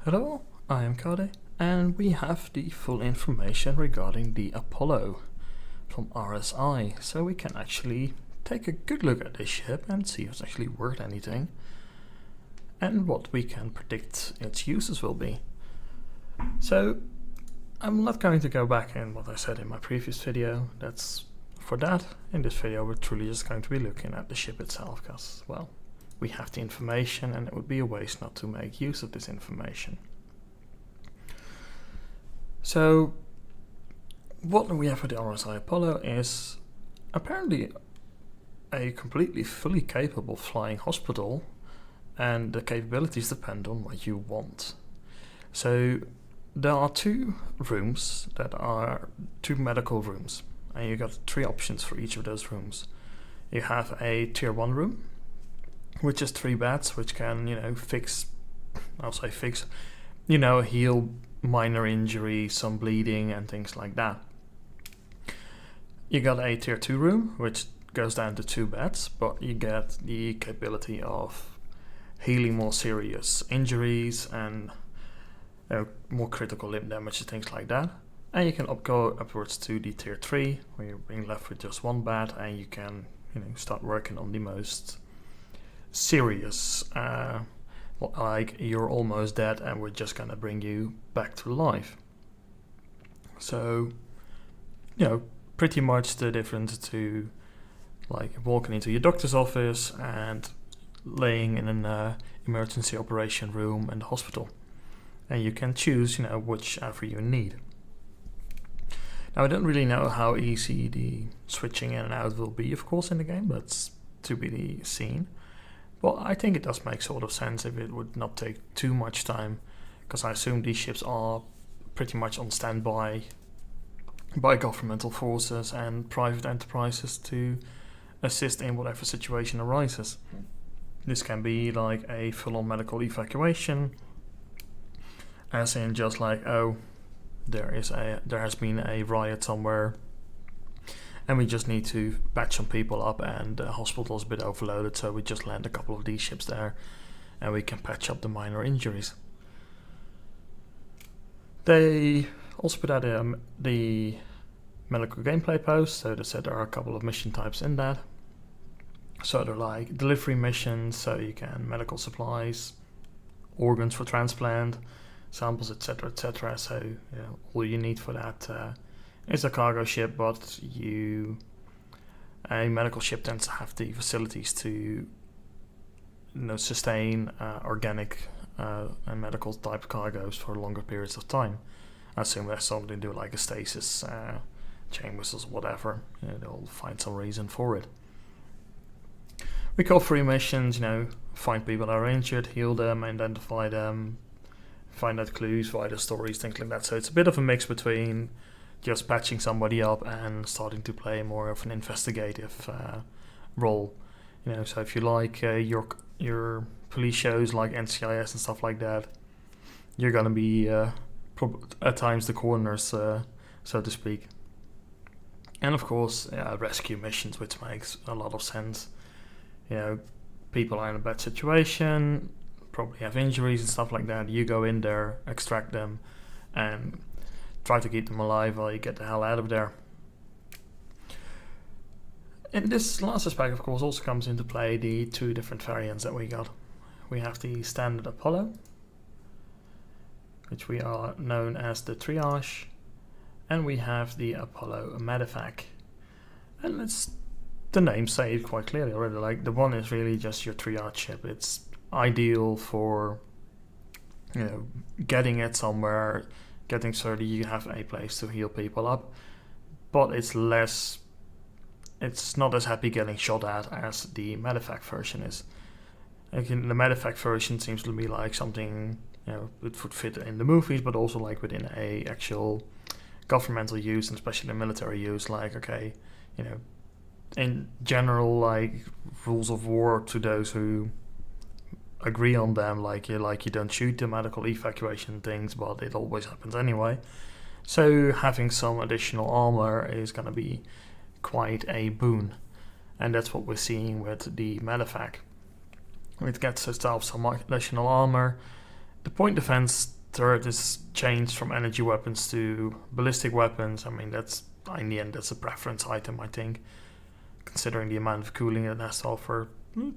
Hello, I am Kade, and we have the full information regarding the Apollo from RSI, so we can actually take a good look at this ship and see if it's actually worth anything, and what we can predict its uses will be. So, I'm not going to go back in what I said in my previous video. For that, in this video we're truly just going to be looking at the ship itself, because, well, we have the information and it would be a waste not to make use of this information. So what we have with the RSI Apollo is apparently a completely fully capable flying hospital, and the capabilities depend on what you want. So there are two rooms that are two medical rooms, and you got three options for each of those rooms. You have a tier 1 room, which is 3 beds, which can, heal minor injury, some bleeding and things like that. You got a tier 2 room, which goes down to 2 beds, but you get the capability of healing more serious injuries and more critical limb damage and things like that. And you can go upwards to the tier 3, where you're being left with just 1 bed, and you can start working on the most serious, like you're almost dead and we're just gonna bring you back to life. So, pretty much the difference to like walking into your doctor's office and laying in an emergency operation room in the hospital, and you can choose whichever you need. Now, I don't really know how easy the switching in and out will be, of course, in the game. That's to be seen. Well, I think it does make sort of sense if it would not take too much time, because I assume these ships are pretty much on standby by governmental forces and private enterprises to assist in whatever situation arises. This can be like a full-on medical evacuation, as in just like, oh, there has been a riot somewhere, and we just need to patch some people up, and the hospital's a bit overloaded, so we just land a couple of these ships there and we can patch up the minor injuries. They also put out the medical gameplay post, so they said there are a couple of mission types in that. So they're like delivery missions, so you can medical supplies, organs for transplant, samples, etc, etc. So all you need for that is a cargo ship, but a medical ship tends to have the facilities to sustain organic and medical type cargoes for longer periods of time. I assume there's something to do like a stasis chambers or whatever. They'll find some reason for it. We call free missions, find people that are injured, heal them, identify them, find out clues, write the stories, things like that. So it's a bit of a mix between just patching somebody up and starting to play more of an investigative role. So if you like your police shows like NCIS and stuff like that, you're gonna be at times the corners, so to speak. And of course, rescue missions, which makes a lot of sense. People are in a bad situation, probably have injuries and stuff like that. You go in there, extract them, and try to keep them alive while you get the hell out of there. In this last aspect, of course, also comes into play the 2 different variants that we got. We have the standard Apollo, which we are known as the Triage, and we have the Apollo Medevac. And the names say it quite clearly already. Like, the one is really just your triage ship. It's ideal for getting it somewhere, getting so that you have a place to heal people up, but it's not as happy getting shot at as the medevac version is. Like, the medevac version seems to be like something it would fit in the movies, but also like within a actual governmental use, and especially military use. Like, okay, in general, like rules of war to those who agree on them, like you don't shoot the medical evacuation things, but it always happens anyway. So having some additional armor is going to be quite a boon, and that's what we're seeing with the medevac. It gets itself some additional armor. The point defense turret is changed from energy weapons to ballistic weapons, I mean, in the end, that's a preference item, I think. Considering the amount of cooling it has to offer,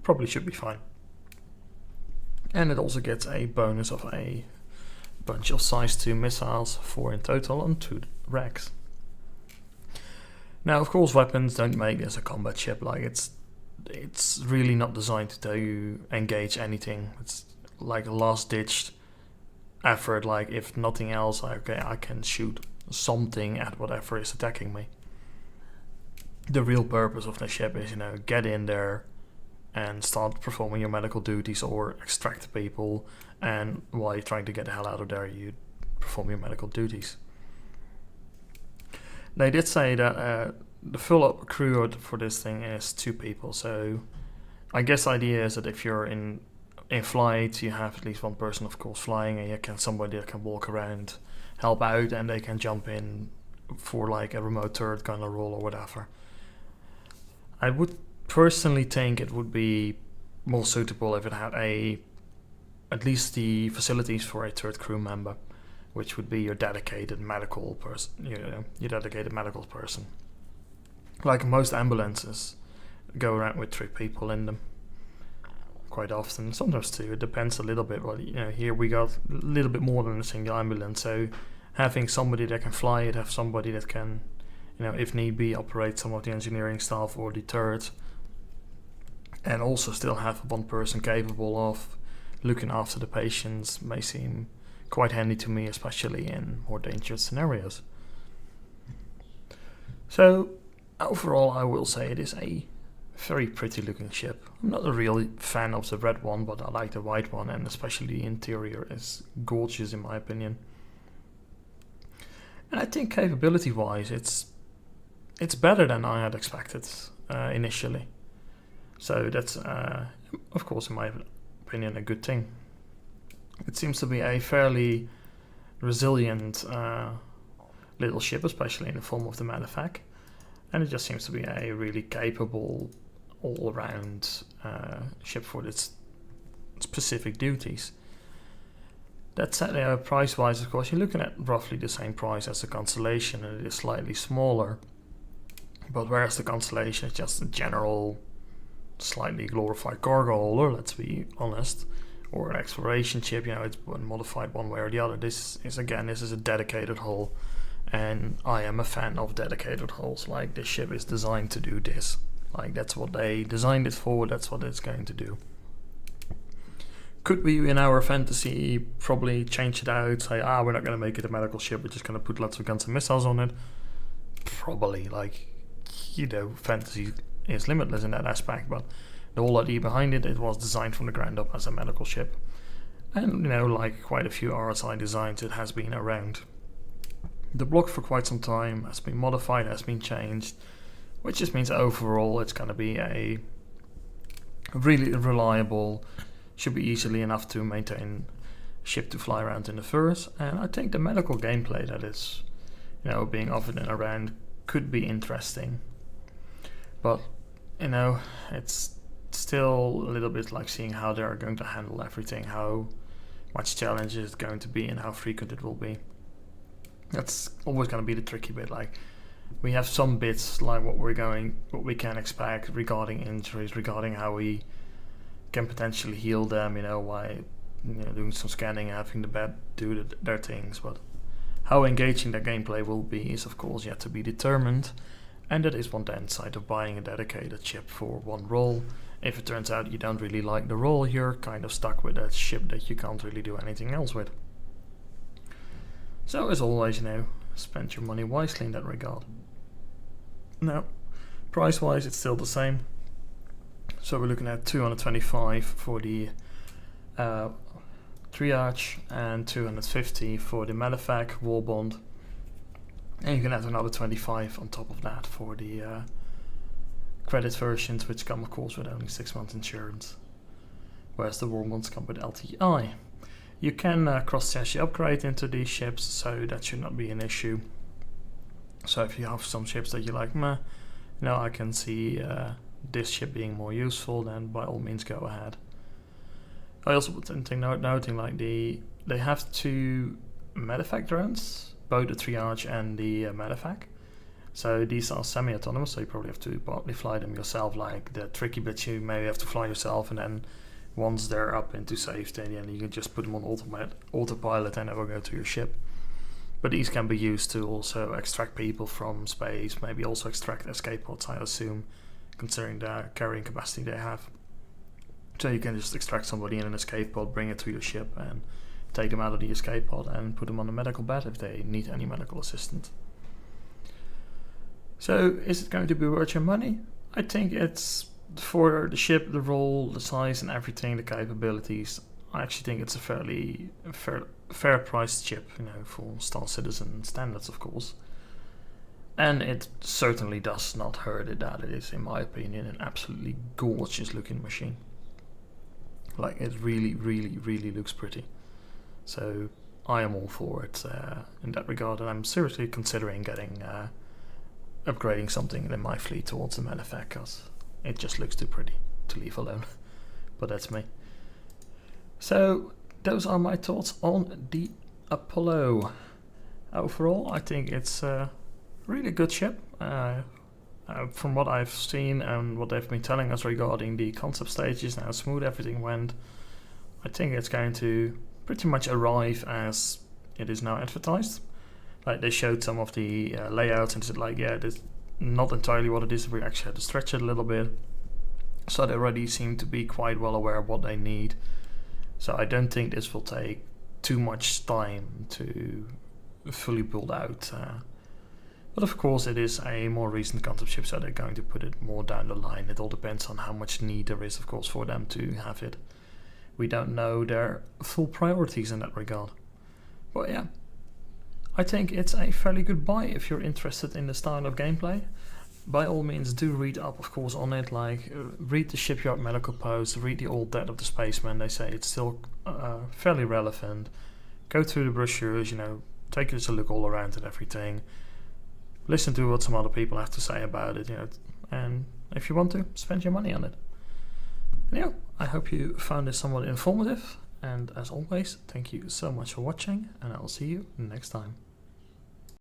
probably should be fine. And it also gets a bonus of a bunch of size 2 missiles, 4 in total on 2 racks. Now, of course, weapons don't make this a combat ship. Like, it's really not designed to engage anything. It's like a last-ditch effort. Like, if nothing else, okay, I can shoot something at whatever is attacking me. The real purpose of the ship is, get in there and start performing your medical duties or extract people, and while you're trying to get the hell out of there, you perform your medical duties. They did say that the full-up crew for this thing is 2 people, so I guess the idea is that if you're in flight, you have at least one person, of course, flying, and you can somebody that can walk around, help out, and they can jump in for like a remote turret kind of role or whatever. I would personally think it would be more suitable if it had at least the facilities for a third crew member, which would be your dedicated medical person, your dedicated medical person. Like most ambulances go around with 3 people in them quite often, sometimes 2, it depends a little bit, but here we got a little bit more than a single ambulance, so having somebody that can fly it, have somebody that can, if need be, operate some of the engineering stuff or the turret, and also still have one person capable of looking after the patients may seem quite handy to me, especially in more dangerous scenarios. So overall, I will say it is a very pretty looking ship. I'm not a real fan of the red one, but I like the white one, and especially the interior is gorgeous in my opinion. And I think capability wise it's better than I had expected initially. So that's of course in my opinion a good thing. It seems to be a fairly resilient little ship, especially in the form of the Medevac, and it just seems to be a really capable all-around ship for its specific duties. That said, price-wise, of course, you're looking at roughly the same price as the Constellation, and it is slightly smaller. But whereas the Constellation is just a general, slightly glorified cargo holder, let's be honest, or an exploration ship, it's modified one way or the other. This is a dedicated hull, and I am a fan of dedicated hulls. Like, this ship is designed to do this. Like, that's what they designed it for, that's what it's going to do. Could we, in our fantasy, probably change it out, say, we're not going to make it a medical ship, we're just going to put lots of guns and missiles on it? Probably, fantasy is limitless in that aspect, but the whole idea behind it, it was designed from the ground up as a medical ship. And, like quite a few RSI designs, it has been around the block for quite some time, has been modified, has been changed, which just means overall it's going to be a really reliable, should be easily enough to maintain ship to fly around in the first. And I think the medical gameplay that is, being offered and around could be interesting. But, it's still a little bit like seeing how they're going to handle everything, how much challenge is going to be and how frequent it will be. That's always going to be the tricky bit. Like, we have some bits like what we can expect regarding injuries, regarding how we can potentially heal them, by doing some scanning and having the bed do their things. But how engaging that gameplay will be is of course yet to be determined, and that is one downside of buying a dedicated ship for one role. If it turns out you don't really like the role, you're kind of stuck with that ship that you can't really do anything else with. So as always, spend your money wisely in that regard. Now, price-wise, it's still the same. So we're looking at $225 for the Triage and $250 for the Medevac Warbond. And you can add another $25 on top of that for the credit versions, which come of course with only 6 months insurance, whereas the Warbonds come with LTI. You can cross-chassis upgrade into these ships, so that should not be an issue. So if you have some ships that you like, I can see this ship being more useful, then by all means go ahead. I also would think noting like they have 2 medevac drones, both the triage and the medevac. So these are semi-autonomous, so you probably have to partly fly them yourself. Like the tricky bits you maybe have to fly yourself, and then once they're up into safety, and you can just put them on autopilot and they will go to your ship. But these can be used to also extract people from space, maybe also extract escape pods, I assume, considering the carrying capacity they have. So you can just extract somebody in an escape pod, bring it to your ship, and take them out of the escape pod and put them on a medical bed if they need any medical assistance. So is it going to be worth your money? I think it's, for the ship, the role, the size and everything, the capabilities, I actually think it's a fairly fair priced chip, for Star Citizen standards, of course. And it certainly does not hurt it that it is, in my opinion, an absolutely gorgeous looking machine. Like, it really, really, really looks pretty. So I am all for it in that regard, and I'm seriously considering getting upgrading something in my fleet towards the medevac, because it just looks too pretty to leave alone. But that's me. So those are my thoughts on the Apollo. Overall, I think it's a really good ship. From what I've seen and what they've been telling us regarding the concept stages and how smooth everything went, I think it's going to pretty much arrive as it is now advertised. Like, they showed some of the layouts and said, like, yeah, this is not entirely what it is. We actually had to stretch it a little bit. So they already seem to be quite well aware of what they need. So I don't think this will take too much time to fully build out. But of course it is a more recent concept ship, so they're going to put it more down the line. It all depends on how much need there is, of course, for them to have it. We don't know their full priorities in that regard. But yeah, I think it's a fairly good buy if you're interested in the style of gameplay. By all means, do read up, of course, on it. Like, read the Shipyard Medical Post, read the old Death of the Spaceman. They say it's still fairly relevant. Go through the brochures, take just a look all around and everything. Listen to what some other people have to say about it, and if you want to, spend your money on it. And yeah, I hope you found this somewhat informative. And as always, thank you so much for watching, and I'll see you next time.